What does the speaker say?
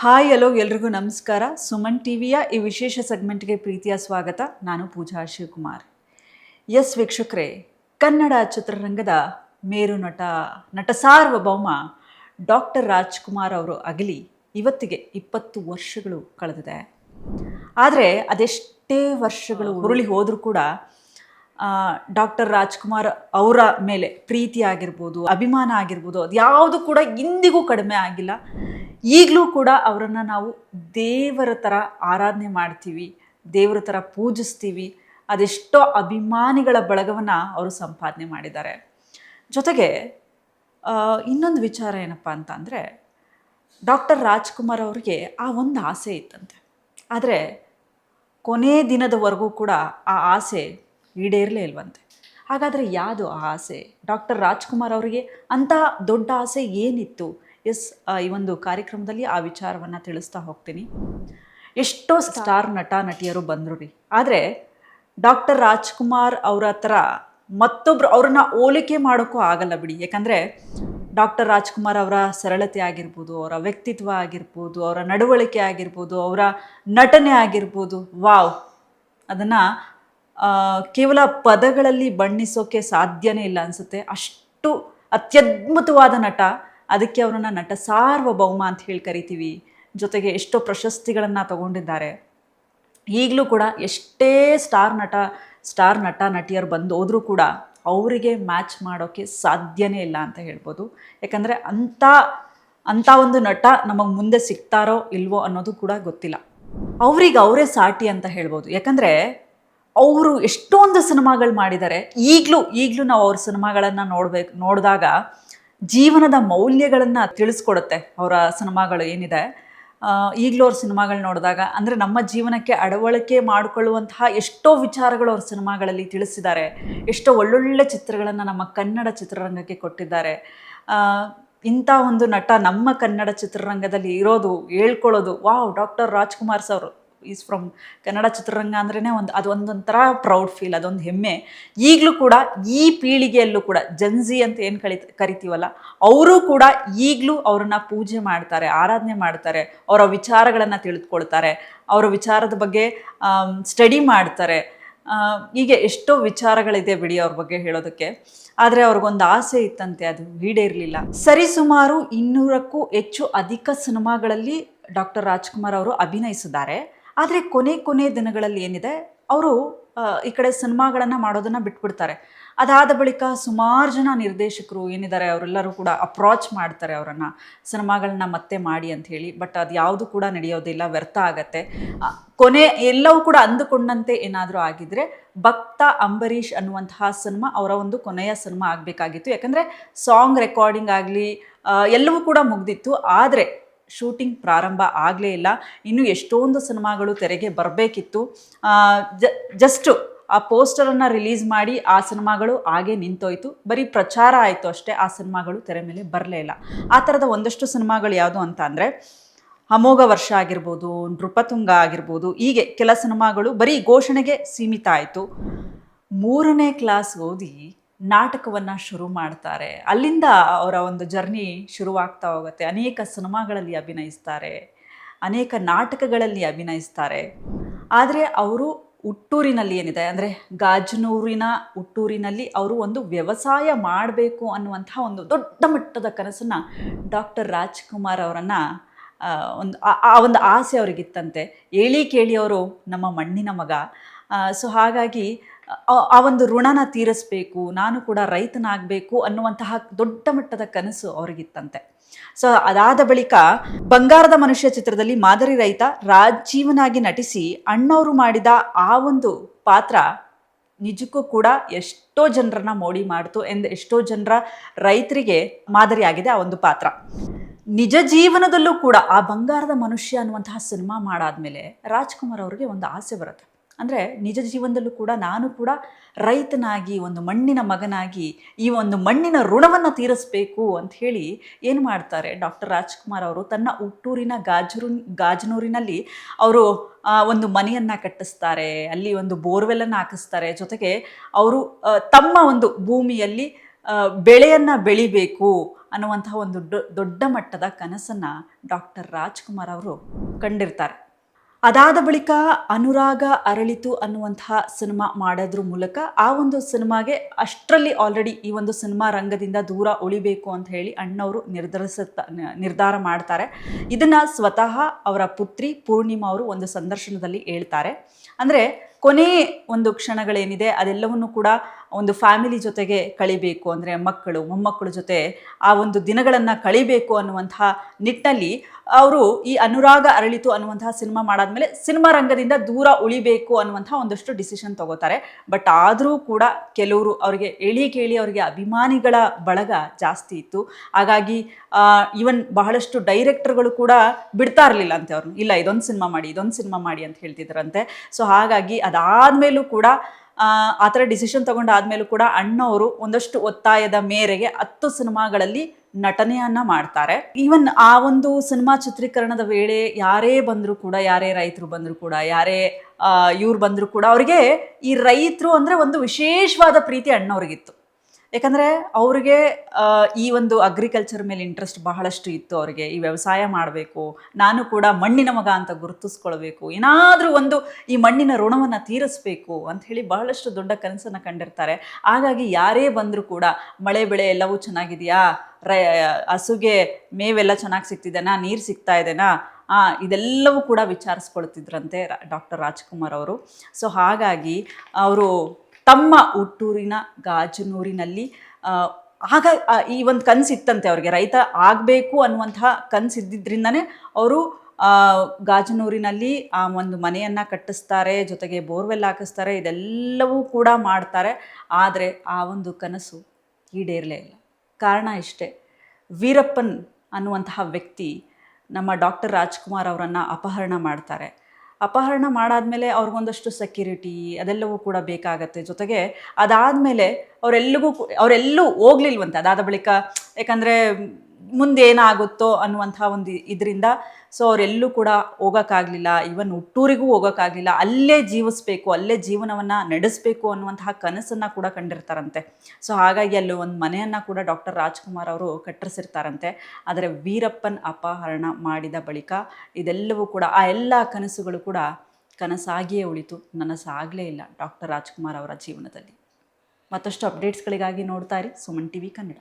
Hi hello ಎಲ್ರಿಗೂ ನಮಸ್ಕಾರ. ಸುಮನ್ ಟಿವಿಯ ಈ ವಿಶೇಷ ಸೆಗ್ಮೆಂಟ್ಗೆ ಪ್ರೀತಿಯ ಸ್ವಾಗತ. ನಾನು ಪೂಜಾ ಶಿವಕುಮಾರ್. ಎಸ್ ವೀಕ್ಷಕರೇ, ಕನ್ನಡ ಚಿತ್ರರಂಗದ ಮೇರು ನಟ ಸಾರ್ವಭೌಮ ಡಾಕ್ಟರ್ ರಾಜ್ಕುಮಾರ್ ಅವರು ಅಗಲಿ ಇವತ್ತಿಗೆ 20 ವರ್ಷಗಳು ಕಳೆದಿದೆ. ಆದರೆ ಅದೆಷ್ಟೇ ವರ್ಷಗಳು ಉರುಳಿ ಹೋದರೂ ಕೂಡ ಡಾಕ್ಟರ್ ರಾಜ್ಕುಮಾರ್ ಅವರ ಮೇಲೆ ಪ್ರೀತಿ ಆಗಿರ್ಬೋದು, ಅಭಿಮಾನ ಆಗಿರ್ಬೋದು, ಅದು ಯಾವುದು ಕೂಡ ಇಂದಿಗೂ ಕಡಿಮೆ ಆಗಿಲ್ಲ. ಈಗಲೂ ಕೂಡ ಅವರನ್ನು ನಾವು ದೇವರ ಥರ ಆರಾಧನೆ ಮಾಡ್ತೀವಿ, ದೇವರ ಥರ ಪೂಜಿಸ್ತೀವಿ. ಅದೆಷ್ಟೋ ಅಭಿಮಾನಿಗಳ ಬಳಗವನ್ನು ಅವರು ಸಂಪಾದನೆ ಮಾಡಿದ್ದಾರೆ. ಜೊತೆಗೆ ಇನ್ನೊಂದು ವಿಚಾರ ಏನಪ್ಪ ಅಂತ ಅಂದರೆ, ಡಾಕ್ಟರ್ ರಾಜ್ಕುಮಾರ್ ಅವರಿಗೆ ಆ ಒಂದು ಆಸೆ ಇತ್ತಂತೆ. ಆದರೆ ಕೊನೆ ದಿನದವರೆಗೂ ಕೂಡ ಆ ಆಸೆ ಈಡೇರಲೇ ಇಲ್ವಂತೆ. ಹಾಗಾದರೆ ಯಾವುದು ಆ ಆಸೆ? ಡಾಕ್ಟರ್ ರಾಜ್ಕುಮಾರ್ ಅವರಿಗೆ ಅಂತಹ ದೊಡ್ಡ ಆಸೆ ಏನಿತ್ತು? ಈ ಒಂದು ಕಾರ್ಯಕ್ರಮದಲ್ಲಿ ಆ ವಿಚಾರವನ್ನು ತಿಳಿಸ್ತಾ ಹೋಗ್ತೀನಿ. ಎಷ್ಟೋ ಸ್ಟಾರ್ ನಟ ನಟಿಯರು ಬಂದರು ರೀ, ಆದರೆ ಡಾಕ್ಟರ್ ರಾಜ್ಕುಮಾರ್ ಅವರ ಹತ್ರ ಮತ್ತೊಬ್ರು ಅವ್ರನ್ನ ಹೋಲಿಕೆ ಮಾಡೋಕ್ಕೂ ಆಗಲ್ಲ ಬಿಡಿ. ಯಾಕಂದರೆ ಡಾಕ್ಟರ್ ರಾಜ್ಕುಮಾರ್ ಅವರ ಸರಳತೆ ಆಗಿರ್ಬೋದು, ಅವರ ವ್ಯಕ್ತಿತ್ವ ಆಗಿರ್ಬೋದು, ಅವರ ನಡವಳಿಕೆ ಆಗಿರ್ಬೋದು, ಅವರ ನಟನೆ ಆಗಿರ್ಬೋದು, ವಾವ್, ಅದನ್ನು ಕೇವಲ ಪದಗಳಲ್ಲಿ ಬಣ್ಣಿಸೋಕೆ ಸಾಧ್ಯನೇ ಇಲ್ಲ ಅನಿಸುತ್ತೆ. ಅಷ್ಟು ಅತ್ಯದ್ಭುತವಾದ ನಟ. ಅದಕ್ಕೆ ಅವರನ್ನು ನಟ ಸಾರ್ವಭೌಮ ಅಂತ ಹೇಳಿ ಕರಿತೀವಿ. ಜೊತೆಗೆ ಎಷ್ಟೋ ಪ್ರಶಸ್ತಿಗಳನ್ನು ತಗೊಂಡಿದ್ದಾರೆ. ಈಗಲೂ ಕೂಡ ಎಷ್ಟೇ ಸ್ಟಾರ್ ನಟ ನಟಿಯರು ಬಂದು ಹೋದರೂ ಕೂಡ ಅವರಿಗೆ ಮ್ಯಾಚ್ ಮಾಡೋಕ್ಕೆ ಸಾಧ್ಯನೇ ಇಲ್ಲ ಅಂತ ಹೇಳ್ಬೋದು. ಯಾಕಂದರೆ ಅಂಥ ಒಂದು ನಟ ನಮಗೆ ಮುಂದೆ ಸಿಗ್ತಾರೋ ಇಲ್ವೋ ಅನ್ನೋದು ಕೂಡ ಗೊತ್ತಿಲ್ಲ. ಅವರಿಗೆ ಅವರೇ ಸಾಟಿ ಅಂತ ಹೇಳ್ಬೋದು. ಯಾಕಂದರೆ ಅವರು ಎಷ್ಟೊಂದು ಸಿನಿಮಾಗಳು ಮಾಡಿದ್ದಾರೆ. ಈಗಲೂ ನಾವು ಅವ್ರ ಸಿನಿಮಾಗಳನ್ನು ನೋಡಿದಾಗ ಜೀವನದ ಮೌಲ್ಯಗಳನ್ನು ತಿಳಿಸ್ಕೊಡುತ್ತೆ ಅವರ ಸಿನಿಮಾಗಳು ಏನಿದೆ. ಈಗಲೂ ಅವ್ರ ಸಿನಿಮಾಗಳು ನೋಡಿದಾಗ ಅಂದರೆ ನಮ್ಮ ಜೀವನಕ್ಕೆ ಅಳವಡಿಕೆ ಮಾಡಿಕೊಳ್ಳುವಂತಹ ಎಷ್ಟೋ ವಿಚಾರಗಳು ಅವ್ರ ಸಿನಿಮಾಗಳಲ್ಲಿ ತಿಳಿಸಿದ್ದಾರೆ. ಎಷ್ಟೋ ಒಳ್ಳೊಳ್ಳೆ ಚಿತ್ರಗಳನ್ನು ನಮ್ಮ ಕನ್ನಡ ಚಿತ್ರರಂಗಕ್ಕೆ ಕೊಟ್ಟಿದ್ದಾರೆ. ಇಂಥ ಒಂದು ನಟ ನಮ್ಮ ಕನ್ನಡ ಚಿತ್ರರಂಗದಲ್ಲಿ ಇರೋದು, ಹೇಳ್ಕೊಳ್ಳೋದು, wow, doctor Rajkumar sir is from Kannada ಚಿತ್ರರಂಗ ಅಂದ್ರೇ ಅದೊಂದೊಂಥರ ಪ್ರೌಡ್ ಫೀಲ್, ಅದೊಂದು ಹೆಮ್ಮೆ. ಈಗಲೂ ಕೂಡ ಈ ಪೀಳಿಗೆಯಲ್ಲೂ ಕೂಡ ಜನ್ಜಿ ಅಂತ ಏನು ಕರಿತೀವಲ್ಲ, ಅವರು ಕೂಡ ಈಗಲೂ ಅವ್ರನ್ನ ಪೂಜೆ ಮಾಡ್ತಾರೆ, ಆರಾಧನೆ ಮಾಡ್ತಾರೆ, ಅವರ ವಿಚಾರಗಳನ್ನು ತಿಳಿದುಕೊಳ್ತಾರೆ, ಅವರ ವಿಚಾರದ ಬಗ್ಗೆ ಸ್ಟಡಿ ಮಾಡ್ತಾರೆ. ಹೀಗೆ ಎಷ್ಟೋ ವಿಚಾರಗಳಿದೆ ಬಿಡಿ ಅವ್ರ ಬಗ್ಗೆ ಹೇಳೋದಕ್ಕೆ. ಆದರೆ ಅವ್ರಿಗೊಂದು ಆಸೆ ಇತ್ತಂತೆ, ಅದು ಈಡೇರಲಿಲ್ಲ. ಸರಿಸುಮಾರು 200ಕ್ಕೂ ಹೆಚ್ಚು ಅಧಿಕ ಸಿನಿಮಾಗಳಲ್ಲಿ ಡಾಕ್ಟರ್ ರಾಜ್ಕುಮಾರ್ ಅವರು ಅಭಿನಯಿಸಿದ್ದಾರೆ. ಆದರೆ ಕೊನೆ ದಿನಗಳಲ್ಲಿ ಏನಿದೆ, ಅವರು ಈ ಕಡೆ ಸಿನಿಮಾಗಳನ್ನು ಮಾಡೋದನ್ನು ಬಿಟ್ಬಿಡ್ತಾರೆ. ಅದಾದ ಬಳಿಕ ಸುಮಾರು ಜನ ನಿರ್ದೇಶಕರು ಏನಿದ್ದಾರೆ ಅವರೆಲ್ಲರೂ ಕೂಡ ಅಪ್ರೋಚ್ ಮಾಡ್ತಾರೆ ಅವರನ್ನು, ಸಿನಿಮಾಗಳನ್ನ ಮತ್ತೆ ಮಾಡಿ ಅಂತ ಹೇಳಿ. ಬಟ್ ಅದು ಯಾವುದು ಕೂಡ ನಡೆಯೋದಿಲ್ಲ, ವ್ಯರ್ಥ ಆಗತ್ತೆ. ಎಲ್ಲವೂ ಕೂಡ ಅಂದುಕೊಂಡಂತೆ ಏನಾದರೂ ಆಗಿದ್ದರೆ ಭಕ್ತ ಅಂಬರೀಷ್ ಅನ್ನುವಂತಹ ಸಿನಿಮಾ ಅವರ ಒಂದು ಕೊನೆಯ ಸಿನಿಮಾ ಆಗಬೇಕಾಗಿತ್ತು. ಯಾಕಂದರೆ ಸಾಂಗ್ ರೆಕಾರ್ಡಿಂಗ್ ಆಗಲಿ ಎಲ್ಲವೂ ಕೂಡ ಮುಗ್ದಿತ್ತು. ಆದರೆ ಶೂಟಿಂಗ್ ಪ್ರಾರಂಭ ಆಗಲೇ ಇಲ್ಲ. ಇನ್ನೂ ಎಷ್ಟೊಂದು ಸಿನಿಮಾಗಳು ತೆರೆಗೆ ಬರಬೇಕಿತ್ತು. ಜಸ್ಟು ಆ ಪೋಸ್ಟರನ್ನು ರಿಲೀಸ್ ಮಾಡಿ ಆ ಸಿನಿಮಾಗಳು ಹಾಗೆ ನಿಂತೋಯ್ತು. ಬರೀ ಪ್ರಚಾರ ಆಯಿತು ಅಷ್ಟೇ, ಆ ಸಿನಿಮಾಗಳು ತೆರೆ ಮೇಲೆ ಬರಲೇ ಇಲ್ಲ. ಆ ಥರದ ಒಂದಷ್ಟು ಸಿನಿಮಾಗಳು ಯಾವುದು ಅಂತ ಅಂದರೆ, ಅಮೋಘ ವರ್ಷ ಆಗಿರ್ಬೋದು, ನೃಪತುಂಗ ಆಗಿರ್ಬೋದು, ಹೀಗೆ ಕೆಲ ಸಿನಿಮಾಗಳು ಬರೀ ಘೋಷಣೆಗೆ ಸೀಮಿತ ಆಯಿತು. 3ನೇ ಕ್ಲಾಸ್ ಓದಿ ನಾಟಕವನ್ನು ಶುರು ಮಾಡ್ತಾರೆ. ಅಲ್ಲಿಂದ ಅವರ ಒಂದು ಜರ್ನಿ ಶುರುವಾಗ್ತಾ ಹೋಗುತ್ತೆ. ಅನೇಕ ಸಿನಿಮಾಗಳಲ್ಲಿ ಅಭಿನಯಿಸ್ತಾರೆ, ಅನೇಕ ನಾಟಕಗಳಲ್ಲಿ ಅಭಿನಯಿಸ್ತಾರೆ. ಆದರೆ ಅವರು ಹುಟ್ಟೂರಿನಲ್ಲಿ ಏನಿದೆ ಅಂದರೆ ಹುಟ್ಟೂರಿನಲ್ಲಿ ಅವರು ಒಂದು ವ್ಯವಸಾಯ ಮಾಡಬೇಕು ಅನ್ನುವಂತಹ ಒಂದು ದೊಡ್ಡ ಮಟ್ಟದ ಕನಸನ್ನು ಡಾಕ್ಟರ್ ರಾಜ್ಕುಮಾರ್ ಅವರನ್ನು ಒಂದು ಆಸೆ ಅವರಿಗಿತ್ತಂತೆ. ಕೇಳಿ ಅವರು ನಮ್ಮ ಮಣ್ಣಿನ ಮಗ. ಸೊ ಹಾಗಾಗಿ ಆ ಒಂದು ಋಣನ ತೀರಿಸಬೇಕು, ನಾನು ಕೂಡ ರೈತನಾಗಬೇಕು ಅನ್ನುವಂತಹ ದೊಡ್ಡ ಮಟ್ಟದ ಕನಸು ಅವರಿಗಿತ್ತಂತೆ. ಸೊ ಅದಾದ ಬಳಿಕ ಬಂಗಾರದ ಮನುಷ್ಯ ಚಿತ್ರದಲ್ಲಿ ಮಾದರಿ ರೈತ ರಾಜೀವನಾಗಿ ನಟಿಸಿ ಅಣ್ಣವರು ಮಾಡಿದ ಆ ಒಂದು ಪಾತ್ರ ನಿಜಕ್ಕೂ ಕೂಡ ಎಷ್ಟೋ ಜನರನ್ನ ಮೋಡಿ ಮಾಡ್ತು. ಎಷ್ಟೋ ಜನರ ರೈತರಿಗೆ ಮಾದರಿಯಾಗಿದೆ ಆ ಒಂದು ಪಾತ್ರ. ನಿಜ ಜೀವನದಲ್ಲೂ ಕೂಡ ಆ ಬಂಗಾರದ ಮನುಷ್ಯ ಅನ್ನುವಂತಹ ಸಿನಿಮಾ ಮಾಡಾದ್ಮೇಲೆ ರಾಜ್ಕುಮಾರ್ ಅವರಿಗೆ ಒಂದು ಆಸೆ ಬರುತ್ತೆ. ಅಂದರೆ ನಿಜ ಜೀವನದಲ್ಲೂ ಕೂಡ ನಾನು ಕೂಡ ರೈತನಾಗಿ, ಒಂದು ಮಣ್ಣಿನ ಮಗನಾಗಿ ಈ ಒಂದು ಮಣ್ಣಿನ ಋಣವನ್ನು ತೀರಿಸಬೇಕು ಅಂತ ಹೇಳಿ ಏನು ಮಾಡ್ತಾರೆ, ಡಾಕ್ಟರ್ ರಾಜ್ಕುಮಾರ್ ಅವರು ತನ್ನ ಹುಟ್ಟೂರಿನ ಗಾಜನೂರಿನಲ್ಲಿ ಅವರು ಒಂದು ಮನೆಯನ್ನು ಕಟ್ಟಿಸ್ತಾರೆ. ಅಲ್ಲಿ ಒಂದು ಬೋರ್ವೆಲ್ಲನ್ನು ಹಾಕಿಸ್ತಾರೆ. ಜೊತೆಗೆ ಅವರು ತಮ್ಮ ಒಂದು ಭೂಮಿಯಲ್ಲಿ ಬೆಳೆಯನ್ನು ಬೆಳಿಬೇಕು ಅನ್ನುವಂತಹ ಒಂದು ದೊಡ್ಡ ಮಟ್ಟದ ಕನಸನ್ನು ಡಾಕ್ಟರ್ ರಾಜ್ಕುಮಾರ್ ಅವರು ಕಂಡಿರ್ತಾರೆ. ಅದಾದ ಬಳಿಕ ಅನುರಾಗ ಅರಳಿತು ಅನ್ನುವಂತಹ ಸಿನಿಮಾ ಮಾಡೋದ್ರ ಮೂಲಕ ಆ ಒಂದು ಸಿನಿಮಾಗೆ ಅಷ್ಟರಲ್ಲಿ ಆಲ್ರೆಡಿ ಈ ಒಂದು ಸಿನಿಮಾ ರಂಗದಿಂದ ದೂರ ಉಳಿಬೇಕು ಅಂತ ಹೇಳಿ ಅಣ್ಣವರು ನಿರ್ಧಾರ ಮಾಡ್ತಾರೆ. ಇದನ್ನು ಸ್ವತಃ ಅವರ ಪುತ್ರಿ ಪೂರ್ಣಿಮಾ ಅವರು ಒಂದು ಸಂದರ್ಶನದಲ್ಲಿ ಹೇಳ್ತಾರೆ. ಅಂದರೆ ಕೊನೆ ಒಂದು ಕ್ಷಣಗಳೇನಿದೆ ಅದೆಲ್ಲವನ್ನು ಕೂಡ ಒಂದು ಫ್ಯಾಮಿಲಿ ಜೊತೆಗೆ ಕಳಿಬೇಕು, ಅಂದರೆ ಮಕ್ಕಳು ಮೊಮ್ಮಕ್ಕಳ ಜೊತೆ ಆ ಒಂದು ದಿನಗಳನ್ನು ಕಳಿಬೇಕು ಅನ್ನುವಂತಹ ನಿಟ್ಟಿನಲ್ಲಿ ಅವರು ಈ ಅನುರಾಗ ಅರಳಿತು ಅನ್ನುವಂತಹ ಸಿನಿಮಾ ಮಾಡಾದ್ಮೇಲೆ ಸಿನಿಮಾ ರಂಗದಿಂದ ದೂರ ಉಳಿಬೇಕು ಅನ್ನುವಂತಹ ಒಂದಷ್ಟು ಡಿಸಿಷನ್ ತಗೋತಾರೆ. ಬಟ್ ಆದರೂ ಕೂಡ ಕೆಲವರು ಅವರಿಗೆ ಕೇಳಿ ಅವರಿಗೆ ಅಭಿಮಾನಿಗಳ ಬಳಗ ಜಾಸ್ತಿ ಇತ್ತು. ಹಾಗಾಗಿ ಈವನ್ ಬಹಳಷ್ಟು ಡೈರೆಕ್ಟರ್ಗಳು ಕೂಡ ಬಿಡ್ತಾ ಇರಲಿಲ್ಲ ಅಂತೆ ಅವ್ರನ್ನ, ಇಲ್ಲ ಇದೊಂದು ಸಿನಿಮಾ ಮಾಡಿ ಅಂತ ಹೇಳ್ತಿದ್ರಂತೆ. ಸೊ ಹಾಗಾಗಿ ಅದಾದಮೇಲೂ ಕೂಡ ಆ ಥರ ಡಿಸಿಷನ್ ತಗೊಂಡಾದ್ಮೇಲೂ ಕೂಡ ಅಣ್ಣವರು ಒಂದಷ್ಟು ಒತ್ತಾಯದ ಮೇರೆಗೆ 10 ಸಿನಿಮಾಗಳಲ್ಲಿ ನಟನೆಯನ್ನ ಮಾಡ್ತಾರೆ. ಈವನ್ ಆ ಒಂದು ಸಿನಿಮಾ ಚಿತ್ರೀಕರಣದ ವೇಳೆ ಯಾರೇ ಬಂದರೂ ಕೂಡ, ಯಾರೇ ರೈತರು ಬಂದರೂ ಕೂಡ, ಯಾರೇ ಇವ್ರು ಬಂದರೂ ಕೂಡ ಅವರಿಗೆ ಈ ರೈತರು ಅಂದರೆ ಒಂದು ವಿಶೇಷವಾದ ಪ್ರೀತಿ ಅಣ್ಣವ್ರಿಗಿತ್ತು. ಯಾಕಂದರೆ ಅವ್ರಿಗೆ ಈ ಒಂದು ಅಗ್ರಿಕಲ್ಚರ್ ಮೇಲೆ ಇಂಟ್ರೆಸ್ಟ್ ಬಹಳಷ್ಟು ಇತ್ತು. ಅವರಿಗೆ ಈ ವ್ಯವಸಾಯ ಮಾಡಬೇಕು, ನಾನು ಕೂಡ ಮಣ್ಣಿನ ಮಗ ಅಂತ ಗುರುತಿಸ್ಕೊಳ್ಬೇಕು, ಏನಾದರೂ ಒಂದು ಈ ಮಣ್ಣಿನ ಋಣವನ್ನು ತೀರಿಸ್ಬೇಕು ಅಂಥೇಳಿ ಬಹಳಷ್ಟು ದೊಡ್ಡ ಕನಸನ್ನು ಕಂಡಿರ್ತಾರೆ. ಹಾಗಾಗಿ ಯಾರೇ ಬಂದರೂ ಕೂಡ ಮಳೆ ಬೆಳೆ ಎಲ್ಲವೂ ಚೆನ್ನಾಗಿದೆಯಾ, ಹಸುಗೆ ಮೇವೆಲ್ಲ ಚೆನ್ನಾಗಿ ಸಿಗ್ತಿದೆನಾ, ನೀರು ಸಿಗ್ತಾ ಇದೆನಾ, ಇದೆಲ್ಲವೂ ಕೂಡ ವಿಚಾರಿಸ್ಕೊಳ್ತಿದ್ರಂತೆ ಡಾಕ್ಟರ್ ರಾಜ್ಕುಮಾರ್ ಅವರು. ಸೊ ಹಾಗಾಗಿ ಅವರು ತಮ್ಮ ಹುಟ್ಟೂರಿನ ಗಾಜನೂರಿನಲ್ಲಿ ಆಗ ಈ ಒಂದು ಕನಸಿತ್ತಂತೆ ಅವ್ರಿಗೆ, ರೈತ ಆಗಬೇಕು ಅನ್ನುವಂತಹ ಕನಸಿದ್ದಿದ್ರಿಂದನೇ ಅವರು ಗಾಜನೂರಿನಲ್ಲಿ ಆ ಒಂದು ಮನೆಯನ್ನು ಕಟ್ಟಿಸ್ತಾರೆ, ಜೊತೆಗೆ ಬೋರ್ವೆಲ್ ಹಾಕಿಸ್ತಾರೆ, ಇದೆಲ್ಲವೂ ಕೂಡ ಮಾಡ್ತಾರೆ. ಆದರೆ ಆ ಒಂದು ಕನಸು ಈಡೇರಲೇ ಇಲ್ಲ. ಕಾರಣ ಇಷ್ಟೇ, ವೀರಪ್ಪನ್ ಅನ್ನುವಂತಹ ವ್ಯಕ್ತಿ ನಮ್ಮ ಡಾಕ್ಟರ್ ರಾಜ್ಕುಮಾರ್ ಅವರನ್ನು ಅಪಹರಣ ಮಾಡ್ತಾರೆ. ಅಪಹರಣ ಮಾಡಾದ್ಮೇಲೆ ಅವ್ರಿಗೊಂದಷ್ಟು ಸೆಕ್ಯೂರಿಟಿ ಅದೆಲ್ಲವೂ ಕೂಡ ಬೇಕಾಗತ್ತೆ. ಜೊತೆಗೆ ಅದಾದಮೇಲೆ ಅವರೆಲ್ಲೂ ಹೋಗ್ಲಿಲ್ವಂತೆ ಅದಾದ ಬಳಿಕ, ಯಾಕಂದರೆ ಮುಂದೆ ಏನಾಗುತ್ತೋ ಅನ್ನುವಂಥ ಒಂದು ಇದರಿಂದ. ಸೊ ಅವರೆಲ್ಲೂ ಕೂಡ ಹೋಗೋಕ್ಕಾಗಲಿಲ್ಲ, ಈವನ್ ಹುಟ್ಟೂರಿಗೂ ಹೋಗೋಕ್ಕಾಗಲಿಲ್ಲ. ಅಲ್ಲೇ ಜೀವಿಸ್ಬೇಕು, ಅಲ್ಲೇ ಜೀವನವನ್ನು ನಡೆಸಬೇಕು ಅನ್ನುವಂತಹ ಕನಸನ್ನು ಕೂಡ ಕಂಡಿರ್ತಾರಂತೆ. ಸೊ ಹಾಗಾಗಿ ಅಲ್ಲಿ ಒಂದು ಮನೆಯನ್ನು ಕೂಡ ಡಾಕ್ಟರ್ ರಾಜ್ಕುಮಾರ್ ಅವರು ಕಟ್ಟರಿಸಿರ್ತಾರಂತೆ. ಆದರೆ ವೀರಪ್ಪನ್ ಅಪಹರಣ ಮಾಡಿದ ಬಳಿಕ ಇದೆಲ್ಲವೂ ಕೂಡ, ಆ ಎಲ್ಲ ಕನಸುಗಳು ಕೂಡ ಕನಸಾಗಿಯೇ ಉಳಿತು, ನನಸಾಗಲೇ ಇಲ್ಲ ಡಾಕ್ಟರ್ ರಾಜ್ಕುಮಾರ್ ಅವರ ಜೀವನದಲ್ಲಿ. ಮತ್ತಷ್ಟು ಅಪ್ಡೇಟ್ಸ್ಗಳಿಗಾಗಿ ನೋಡ್ತಾ ಇರಿ ಸುಮನ್ ಟಿವಿ ಕನ್ನಡ.